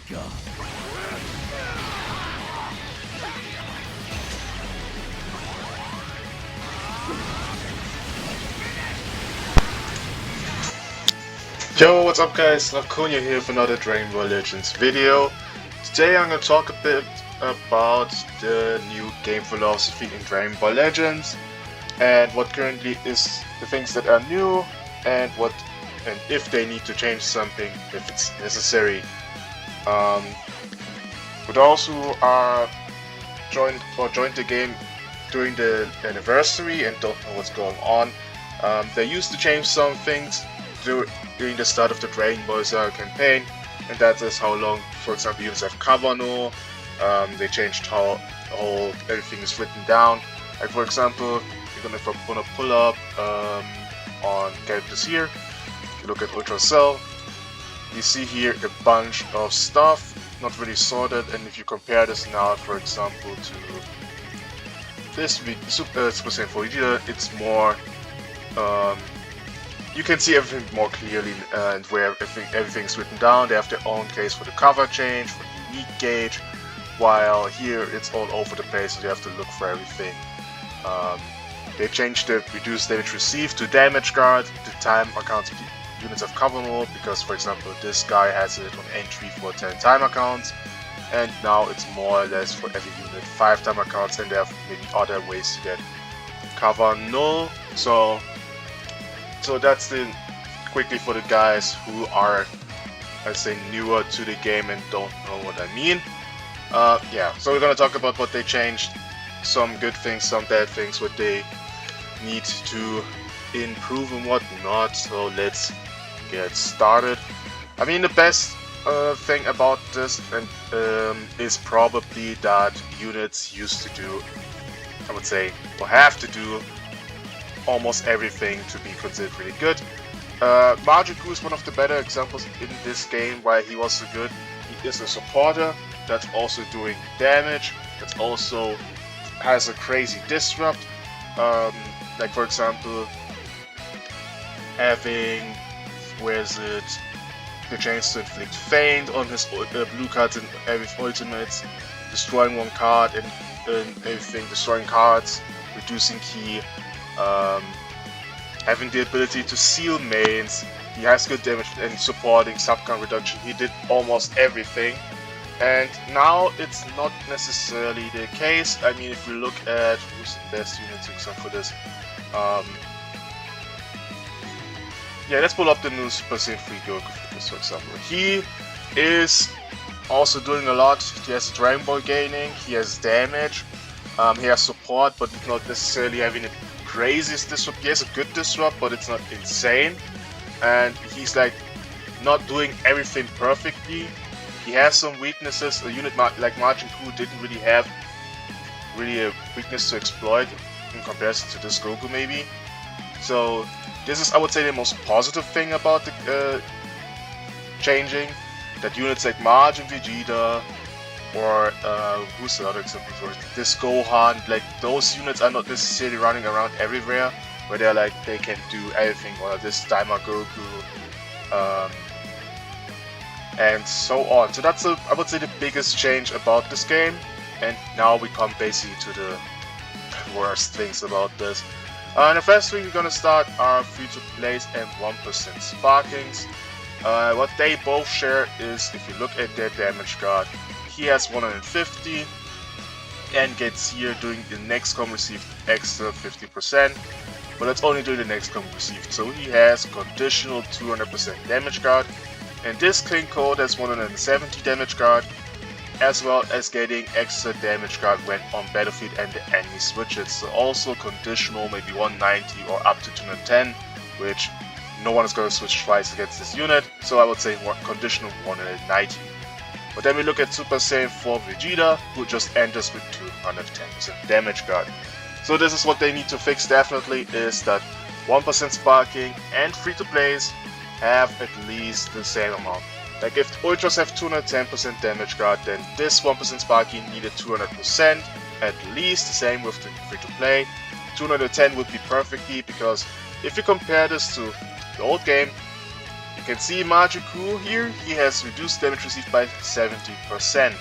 Yo, what's up guys? Laconia here for another Dragonball Legends video. Today I'm going to talk a bit about the new game philosophy in Dragonball Legends and what currently is the things that are new and if they need to change something if it's necessary. For those who are joined the game during the anniversary and don't know what's going on, they used to change some things during the start of the Dragonball Saga campaign, and that is how long, for example, units have cover no. They changed how everything is written down. Like for example, if I want to pull up on characters here, if you look at Ultra Cell, you see here a bunch of stuff, not really sorted, and if you compare this now, for example, to this Super Saiyan 4 Vegeta, it's more you can see everything more clearly and where everything's written down. They have their own case for the cover change, for the unique gauge, while here it's all over the place, so you have to look for everything. They changed the reduced damage received to damage guard. The time accounts units have cover mode because, for example, this guy has it on entry for 10 time accounts, and now it's more or less for every unit 5 time accounts, and they have maybe other ways to get cover null. So that's quickly for the guys who are, I say, newer to the game and don't know what I mean. Yeah, so we're gonna talk about what they changed, some good things, some bad things, what they need to improve and what not. So let's get started. I mean, the best thing about this is probably that units used to do, I would say, or have to do almost everything to be considered really good. Majiku is one of the better examples in this game why he was so good. He is a supporter that's also doing damage, that also has a crazy disrupt. Like for example, having, the chance to inflict feint on his blue cards and every ultimates, destroying one card and everything, destroying cards, reducing key. Having the ability to seal mains, he has good damage and supporting subcount reduction. He did almost everything, and now it's not necessarily the case. I mean, if we look at who's the best unit except for this, yeah, let's pull up the new Super Saiyan 3 Goku for this, for example. He is also doing a lot. He has Dragon Ball gaining, he has damage, he has support, but not necessarily having a craziest disrupt. He has a good disrupt, but it's not insane, and he's like not doing everything perfectly. He has some weaknesses. A unit like Majin Buu didn't really have a weakness to exploit in comparison to this Goku maybe. So this is, I would say, the most positive thing about the changing, that units like Majin Vegeta or who's the other example for it? This Gohan, like those units are not necessarily running around everywhere, where they're like they can do everything, or this Daima Goku, and so on. So that's I would say the biggest change about this game. And now we come basically to the worst things about this. The first thing we're gonna start are free-to-plays and 1% sparkings. What they both share is, if you look at their damage guard, he has 150 and gets here during the next com received extra 50%, but that's only during the next com received. So he has conditional 200% damage guard, and this King Code has 170 damage guard, as well as getting extra damage guard when on battlefield and the enemy switches. So also conditional maybe 190 or up to 210, which no one is going to switch twice against this unit, so I would say more conditional 190. But then we look at Super Saiyan 4 Vegeta, who just enters with 210% damage guard. So this is what they need to fix definitely, is that 1% sparking and free-to-plays have at least the same amount. Like if Ultras have 210% damage guard, then this 1% sparking needed 200%, at least the same with the free-to-play. 210 would be perfectly, because if you compare this to the old game, you can see Majiku here, he has reduced damage received by 70%.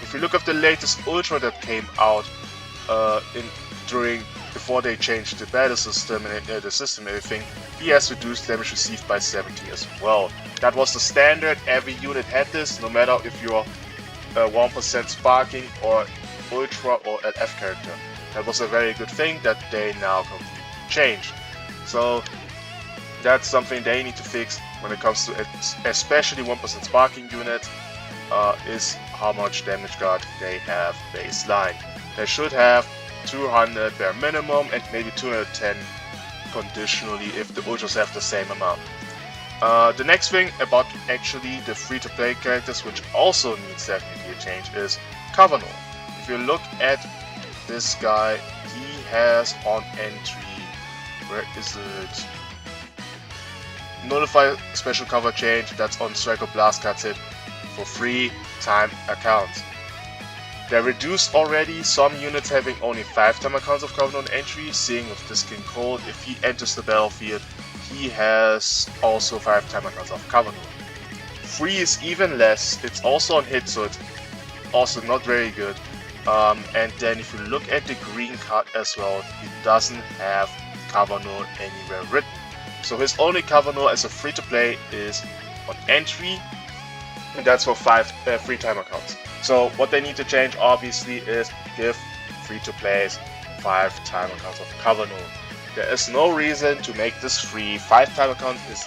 If we look at the latest Ultra that came out before they changed the battle system and the system and everything, he has reduced damage received by 70 as well. That was the standard, every unit had this, no matter if you're 1% sparking or Ultra or LF character. That was a very good thing that they now completely changed. So that's something they need to fix when it comes to especially 1% sparking units, is how much damage guard they have baseline. They should have 200 bare minimum and maybe 210 conditionally if the Ultras have the same amount. The next thing about actually the free-to-play characters, which also needs definitely a change, is Kavano. If you look at this guy, he has on entry, where is it? Nullify special cover change, that's on Striker Blast Cards hit for free time accounts. They reduced already some units having only 5 time accounts of Covenant on entry, seeing with this King Cold, if he enters the battlefield, he has also 5 time accounts of Covenant. 3 is even less, it's also on hit, so it's also not very good. And then if you look at the green card as well, he doesn't have Covenant anywhere written. So his only Covenant as a free-to-play is on entry, and that's for 5 free time accounts. So what they need to change obviously is give free-to-plays 5 time accounts of Covenant. There is no reason to make this free. 5 time account is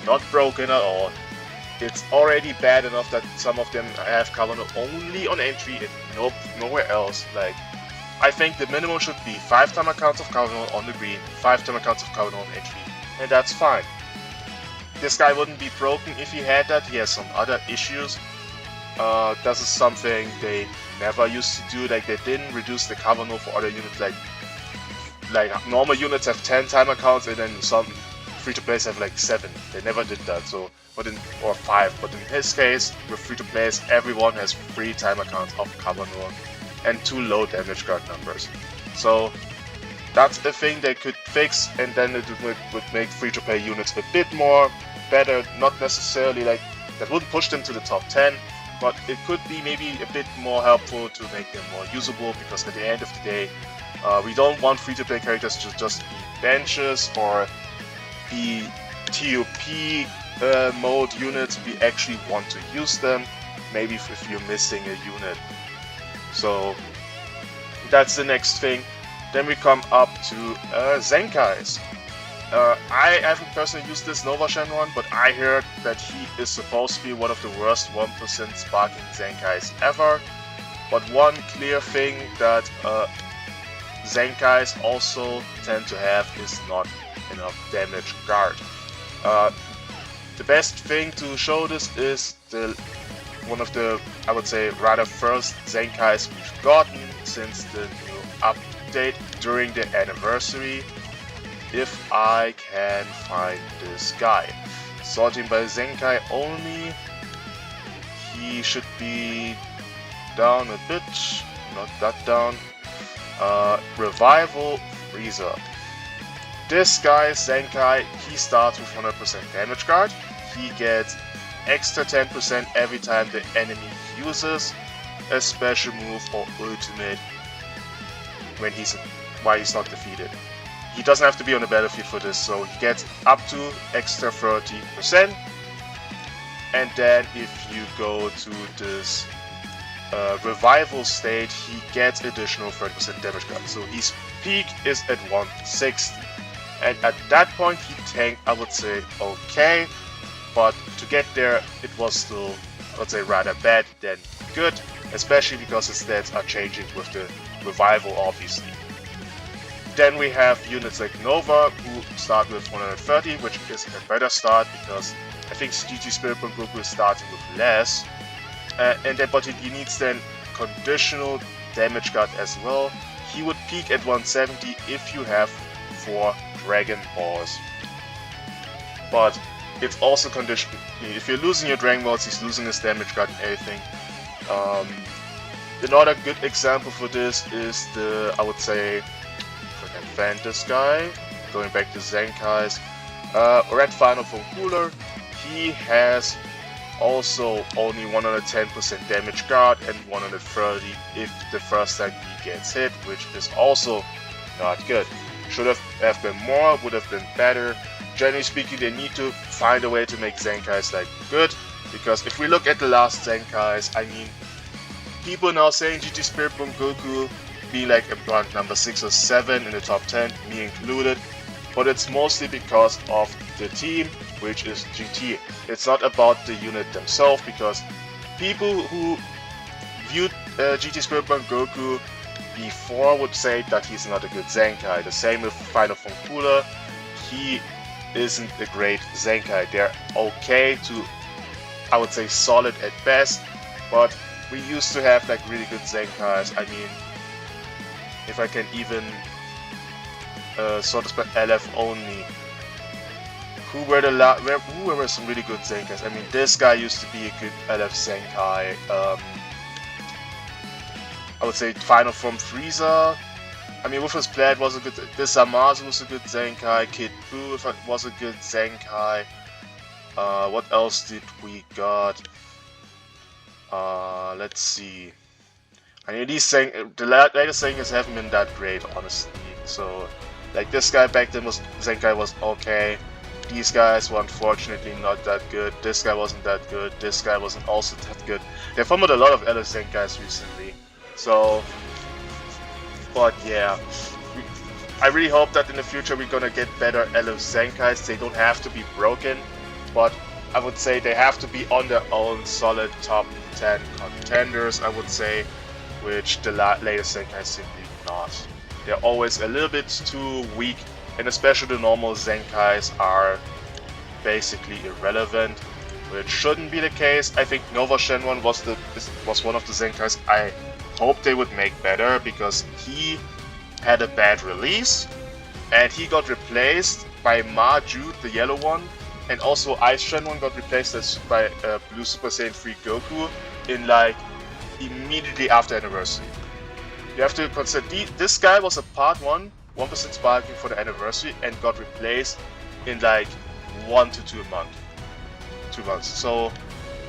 not broken at all. It's already bad enough that some of them have Covenant only on entry and nowhere else. Like, I think the minimum should be 5 time accounts of Covenant on the green, 5 time accounts of Covenant on entry, and that's fine. This guy wouldn't be broken if he had that. He has some other issues. This is something they never used to do. Like, they didn't reduce the Covenant for other units. Like normal units have 10 time accounts, and then some free-to-plays have like 7. They never did that. So, or 5. But in his case, with free-to-plays, everyone has 3 time accounts of Covenant and 2 low damage guard numbers. So that's a thing they could fix, and then it would make free-to-play units a bit more better. Not necessarily like that wouldn't push them to the top 10, but it could be maybe a bit more helpful to make them more usable, because at the end of the day, we don't want free-to-play characters to just be benches or be TOP mode units. We actually want to use them, maybe if you're missing a unit. So that's the next thing. Then we come up to Zenkais. I haven't personally used this Nova Shenron, but I heard that he is supposed to be one of the worst 1% sparking Zenkais ever. But one clear thing that Zenkais also tend to have is not enough damage guard. The best thing to show this is one of the, I would say, rather first Zenkais we've gotten since the new update during the anniversary. If I can find this guy. Sorting by Zenkai only, he should be down a bit, not that down. Revival Freezer. This guy, Zenkai, he starts with 100% damage guard. He gets extra 10% every time the enemy uses a special move or ultimate while he's not defeated. He doesn't have to be on the battlefield for this, so he gets up to extra 30%. And then if you go to this revival state, he gets additional 30% damage guard. So his peak is at 160. And at that point he tanked, I would say, okay. But to get there, it was still, I would say, rather bad than good. Especially because his stats are changing with the revival, obviously. Then we have units like Nova, who start with 130, which is a better start because I think GT Spirit Bomb Goku is starting with less. But he needs then conditional damage guard as well. He would peak at 170 if you have 4 Dragon Balls. But it's also conditional. If you're losing your Dragon Balls, he's losing his damage guard and everything. Another good example for this is the, I would say, Fantas guy, going back to Zenkai's, Red Final from Cooler. he has also only 110% damage guard and 130 if the first time he gets hit, which is also not good. Should have been more, would have been better. Generally speaking, they need to find a way to make Zenkais like good, because if we look at the last Zenkais, I mean, people now saying GT Spirit Bomb Goku being like around number 6 or 7 in the top 10, me included, but it's mostly because of the team, which is GT. It's not about the unit themselves, because people who viewed GT Spirit Bomb Goku before would say that he's not a good Zenkai. The same with Final Form Cooler, he isn't a great Zenkai. They're okay to, I would say, solid at best, but we used to have like really good Zenkais. I mean, if I can even sort of spell LF only, who were some really good Zenkais? I mean, this guy used to be a good LF Zenkai. I would say Final Form Frieza. I mean, with his blade was a good. This Zamasu was a good Zenkai. Kid Buu was a good Zenkai. What else did we got? Let's see. I mean, the latest Zenkai haven't been that great, honestly. So, like this guy back then Zenkai was okay. These guys were unfortunately not that good. This guy wasn't that good. This guy wasn't also that good. They formed a lot of LF Zenkais recently. So, but yeah, I really hope that in the future we're gonna get better LF Zenkais. They don't have to be broken, but I would say they have to be on their own solid top 10 contenders, I would say, which the latest Zenkais simply not. They're always a little bit too weak, and especially the normal Zenkais are basically irrelevant, which shouldn't be the case. I think Nova Shenron was one of the Zenkais I hope they would make better, because he had a bad release and he got replaced by Maju, the yellow one, and also Ice Shenron got replaced by Blue Super Saiyan 3 Goku in like immediately after anniversary. You have to consider this guy was a part 1% sparking for the anniversary, and got replaced in like 1 to 2 months. 2 months. So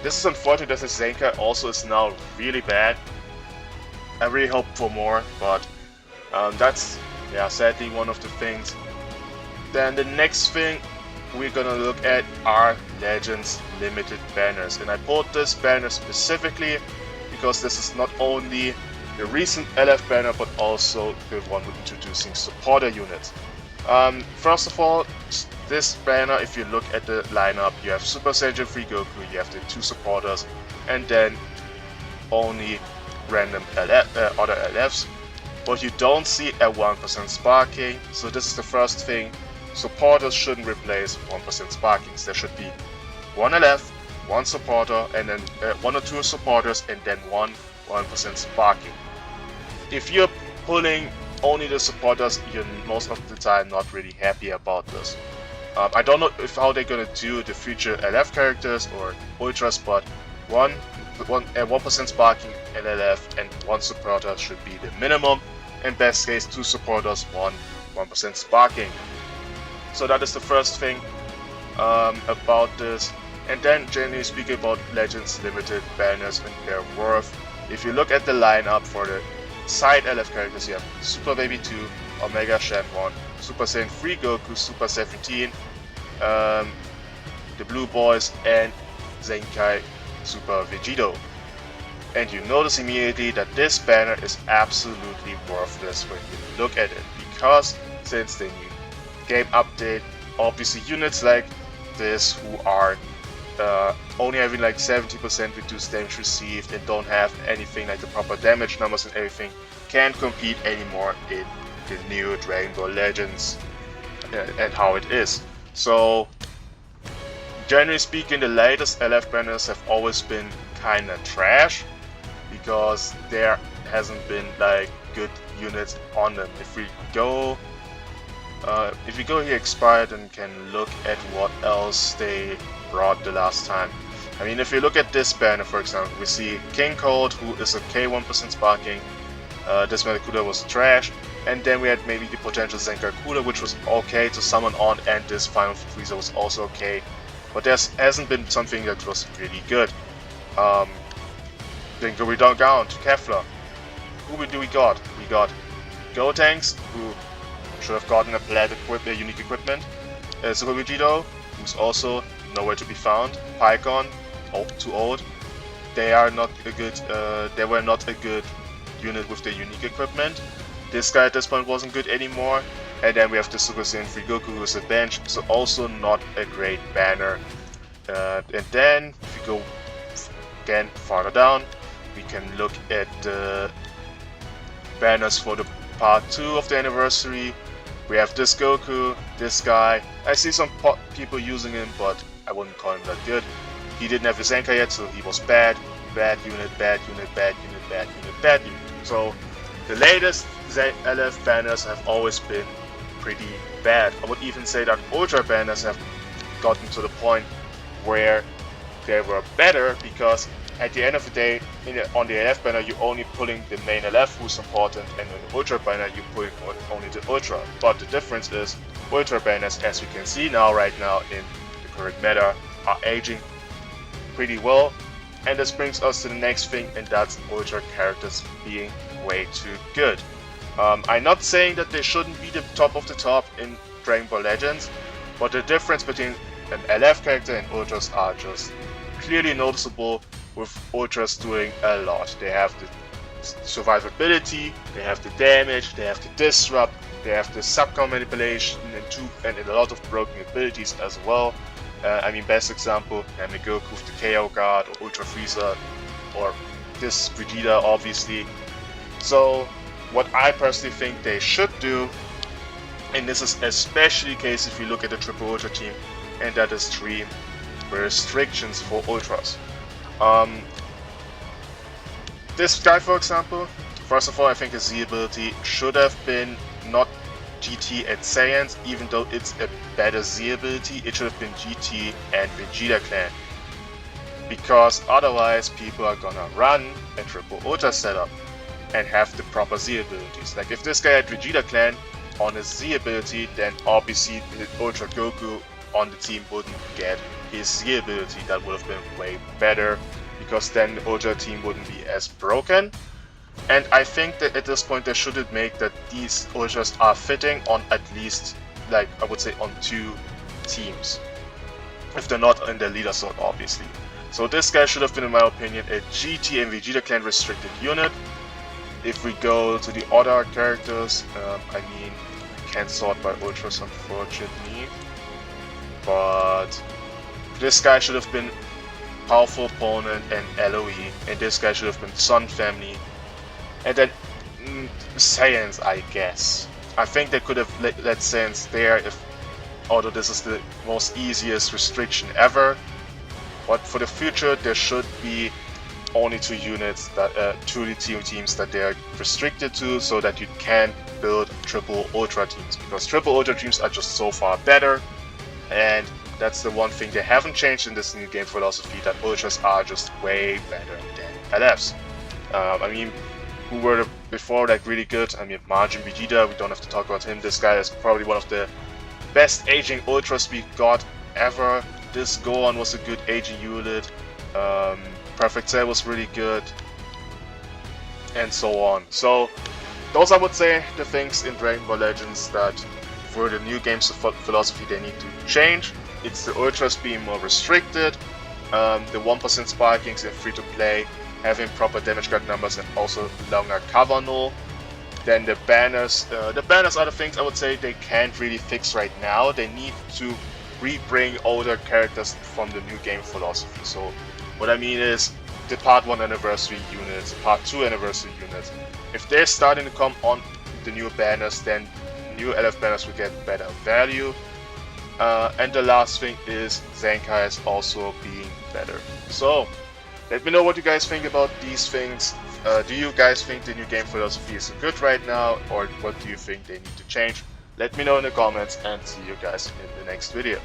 this is unfortunate that the Zenkai also is now really bad. I really hope for more, but that's, yeah, sadly one of the things. Then the next thing we're gonna look at are Legends limited banners, and I pulled this banner specifically because this is not only the recent LF banner but also the one with introducing supporter units. First of all, this banner, if you look at the lineup, you have Super Saiyan 3 Goku, you have the 2 supporters, and then only random other LFs, but you don't see a 1% sparking. So this is the first thing. Supporters shouldn't replace 1% sparkings. There should be 1 LF, 1 supporter, and then 1 or 2 supporters, and then 1% sparking. If you're pulling only the supporters, you're most of the time not really happy about this. I don't know how they're gonna do the future LF characters or Ultras, but 1% sparking LLF and 1 supporter should be the minimum. In best case, 2 supporters, 1% sparking. So that is the first thing about this. And then generally speaking about Legends limited banners and their worth. If you look at the lineup for the side LF characters, you have Super Baby 2, Omega Shenron, Super Saiyan 3 Goku, Super 17, the Blue Boys, and Zenkai Super Vegito. And you notice immediately that this banner is absolutely worthless when you look at it, because since the new game update, obviously units like this who are only having like 70% reduced damage received and don't have anything like the proper damage numbers and everything can't compete anymore in the new Dragonball Legends and how it is. So generally speaking, the latest LF banners have always been kinda trash, because there hasn't been like good units on them. If we go here expired and can look at what else they brought the last time. I mean, if you look at this banner, for example, we see King Cold, who is a K1% sparking. This Metacuda was trash, and then we had maybe the potential Zenkai Cooler, which was okay to summon on, and this Final Frieza was also okay. but there hasn't been something that was really good. Then go down to Kefla. Who do we got? We got Gotenks, who should have gotten a unique equipment. Super Vegito, who's also nowhere to be found. Pycon, too old. They were not a good unit with their unique equipment. This guy at this point wasn't good anymore. And then we have the Super Saiyan 3 Goku, who's a bench, so also not a great banner. And then, if we go again farther down, we can look at the banners for the part 2 of the anniversary. We have this Goku, this guy. I see some people using him, but I wouldn't call him that good. He didn't have his Zenkai yet, so he was bad unit, bad unit, bad unit, bad unit, bad unit. So the latest LF banners have always been pretty bad. I would even say that Ultra banners have gotten to the point where they were better, because at the end of the day, on the LF banner you're only pulling the main LF who's important, and on the Ultra banner you're pulling only the Ultra. But the difference is, Ultra banners, as we can see right now in the current meta, are aging pretty well. And this brings us to the next thing, and that's Ultra characters being way too good. I'm not saying that they shouldn't be the top of the top in Dragon Ball Legends, but the difference between an LF character and Ultras are just clearly noticeable, with Ultras doing a lot. They have the survivability, they have the damage, they have the disrupt, they have the subcom manipulation, and a lot of broken abilities as well. I mean, best example, Goku with the KO Guard, or Ultra Frieza, or this Vegeta, obviously. So, what I personally think they should do, and this is especially the case if you look at the Triple Ultra team, and that is 3 restrictions for Ultras. This guy, for example, first of all, I think his Z ability should have been not GT and Saiyans, even though it's a better Z ability. It should have been GT and Vegeta Clan, because otherwise people are gonna run a Triple Ultra setup and have the proper Z abilities. Like, if this guy had Vegeta Clan on his Z ability, then obviously the Ultra Goku on the team wouldn't get his Z ability. That would have been way better, because then the Ultra team wouldn't be as broken. And I think that at this point they should make that these Ultras are fitting on at least, like, I would say on 2 teams, if they're not in the leader sort, obviously. So this guy should have been, in my opinion, a GT and Vegeta Clan restricted unit. If we go to the other characters, I mean, we can't sort by Ultras, unfortunately, but this guy should have been Powerful Opponent and LOE, and this guy should have been Sun Family, and then Saiyans, I guess. I think they could have let Saiyans there, although this is the most easiest restriction ever. But for the future, there should be only 2 units, that 2 teams that they are restricted to, so that you can build Triple Ultra teams, because Triple Ultra teams are just so far better. And that's the one thing they haven't changed in this new game philosophy, that Ultras are just way better than LFs. I mean, who were before like really good? I mean, Majin Vegeta, we don't have to talk about him. This guy is probably one of the best aging Ultras we got ever. This Gohan was a good aging unit. Perfect Cell was really good, and so on. So those, I would say, the things in Dragon Ball Legends that for the new game's philosophy they need to change. It's the Ultras being more restricted, the 1% sparkings in free-to-play, having proper damage guard numbers and also longer cover null. Then the banners are the things I would say they can't really fix right now. They need to re-bring older characters from the new game philosophy. So what I mean is, the Part 1 anniversary units, Part 2 anniversary units, if they're starting to come on the new banners, then new LF banners will get better value. And the last thing is Zenkais also being better. So let me know what you guys think about these things. Do you guys think the new game philosophy is good right now, or what do you think they need to change? Let me know in the comments, and see you guys in the next video.